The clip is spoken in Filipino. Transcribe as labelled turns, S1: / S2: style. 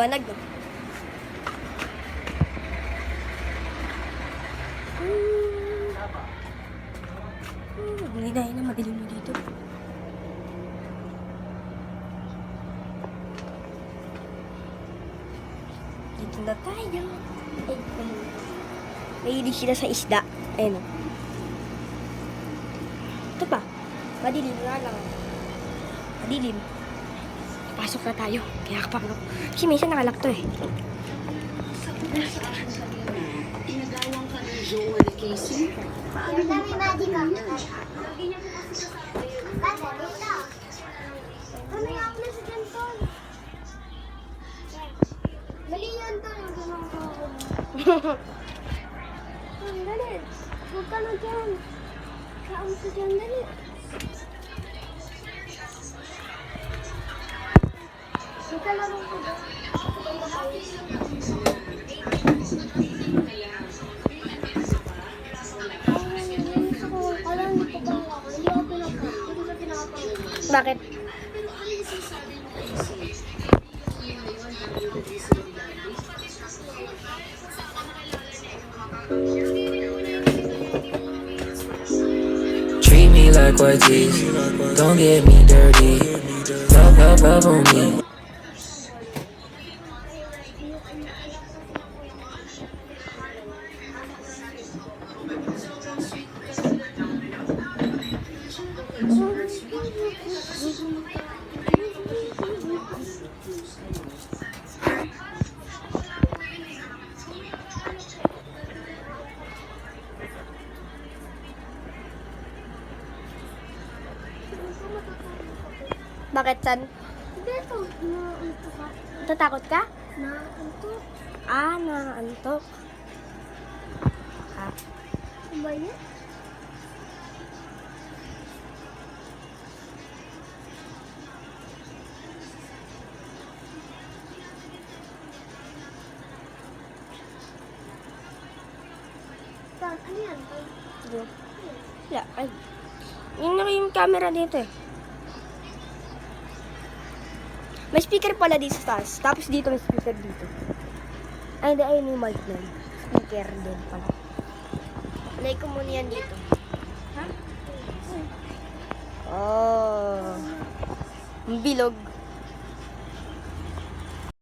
S1: Liwanag, no? Hindi na madilim mo dito. Dito na tayo. Ay, mahilig sila sa isda. Ayun. Ito pa. Madilim nga lang. Madilim. Pasok na tayo. Kaya kapag ako. Kasi minsan nakalak to eh.
S2: Tinagawang ka ng Joel Casey.
S3: Ang dami magic ka. Bata, dito. Ano yung ako na sa ganton? Mali yan to. Yung ganun ko. Dali. Huwag ka na dyan. Saan sa dyan, dali. Huwag ka na rin ko dyan.
S1: Bakit?
S4: Treat me like what is. Don't get me dirty. Love on me.
S1: Bakit, San?
S3: Dito, naantok ka.
S1: Natatakot ka?
S3: Naantok.
S1: Ah, naantok. Ah.
S3: Ano ba yun? Ano yan?
S1: Wala. Ay. Yun na yung camera dito eh. May speaker pala dito sa taas. Tapos dito may speaker dito. Ay, hindi. Ayun yung mic na yun. Speaker din pala. Lay ko muna yan dito. Ha? Oh. Ang bilog.